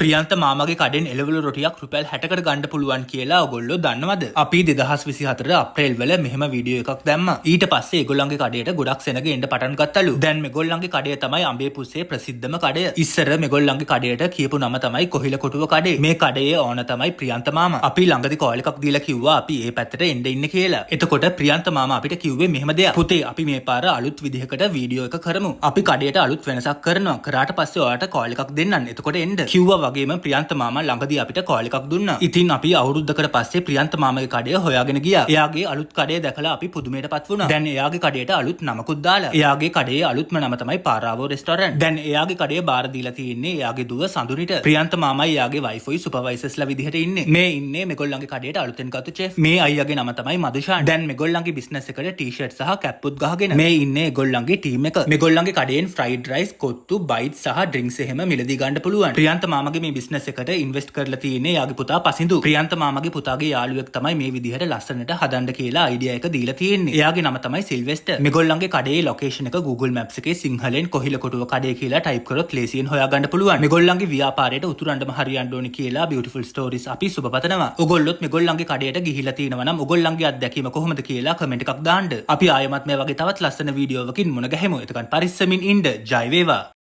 ප්‍රියන්ත මාමගේ කඩෙන් එළවලු රොටියක් රුපියල් 60කට ගන්න පුළුවන් කියලා ඔයගොල්ලෝ දන්නවද? අපි 2024 අප්‍රේල් වල මෙහෙම වීඩියෝ එකක් දැම්මා. ඊට පස්සේ ඒගොල්ලන්ගේ කඩේට ගොඩක් සෙනග එන්න පටන් ගත්තලු. දැන් මේගොල්ලන්ගේ කඩේ තමයි අඹේපුස්සේ ප්‍රසිද්ධම කඩය. ඉස්සර මේගොල්ලන්ගේ කඩේට කියපු නම තමයි කොහිල කොටුව කඩේ. මේ කඩේ ඕන තමයි ප්‍රියන්ත මාමා. අපි ළඟදී කෝල් එකක් දීලා කිව්වා අපි ඒ පැත්තට එන්න ඉන්න කියලා. එතකොට ප්‍රියන්ත මාමා අපිට කිව්වේ මෙහෙම දෙයක්. පුතේ අපි මේ පාර අලුත් විදිහකට වීඩියෝ එක කරමු. අපි කඩේට අලුත් වෙනසක් කරනවා. කරාට පස්සේ ඔයාලට කෝල් එකක් දෙන්නම්. එතකොට එන්න. කිව්වා වගේම ප්‍රියන්ත මාමා ළඟදී අපිට කෝල් එකක් දුන්නා. ඉතින් අපි අවුරුද්දකට පස්සේ ප්‍රියන්ත මාමගේ කඩේ හොයාගෙන ගියා. එයාගේ අලුත් කඩේ දැකලා අපි පුදුමයටපත් වුණා. දැන් එයාගේ කඩේට අලුත් නමකුත් දාලා. එයාගේ කඩේ අලුත්ම නම තමයි පාරාවෝ රෙස්ටොරන්ට්. දැන් එයාගේ කඩේ බාර දීලා තියෙන්නේ එයාගේ දුව සඳුනිට. ප්‍රියන්ත මාමයි එයාගේ වයිෆුයි සුපර්වයිසර්ස්ලා විදිහට ඉන්නේ. මේ ඉන්නේ මේගොල්ලන්ගේ කඩේට අලුතෙන් ගත්ත චෙෆ්. මේ අයියාගේ නම තමයි මදුෂාන්. දැන් මේගොල්ලන්ගේ බිස්නස් එකට ටී-ෂර්ට් සහ කැප්පුත් ගහගෙන. මේ ඉන්නේ ඒගොල්ලන්ගේ ටීම් එක. මේගොල්ලන්ගේ කඩේන් ෆ්‍රයිඩ් රයිස්, කොත්තු, බයිට් සහ ඩ්‍රින්ක්ස් එහෙම මිලදී ගන්න පුළුවන්. ප්‍රියන්ත මාමගේ මේ බිස්නස් එකට ඉන්වෙස්ට් කරලා තියෙන්නේ එයාගේ පුතා පසින්දු. ප්‍රියන්ත මාමගේ පුතාගේ යාළුවෙක් තමයි මේ විදිහට ලස්සනට හදන්න කියලා අයිඩියා එක දීලා තියෙන්නේ. එයාගේ නම තමයි සිල්වෙස්ටර්. මේගොල්ලන්ගේ කඩේ ලොකේෂන් එක Google Maps එකේ සිංහලෙන් කොහිල කොටුව කඩේ කියලා ටයිප් කරොත් ලේසියෙන් හොයාගන්න පුළුවන්. මේගොල්ලන්ගේ ව්‍යාපාරයට උතුරන්නම හරියන්න ඕනේ කියලා beautiful stories අපි සුබපතනවා. ඔයගොල්ලොත් මේගොල්ලන්ගේ කඩේට ගිහිලා තිනවා නම් ඔයගොල්ලන්ගේ අත්දැකීම කොහොමද කියලා කමෙන්ට් එකක් දාන්න. අපි ආයෙමත් මේ වගේ තවත් ලස්සන වීඩියෝවකින් මුණ ගැහෙමු. එතකන් පරිස්සමින් ඉන්න. ජය වේවා.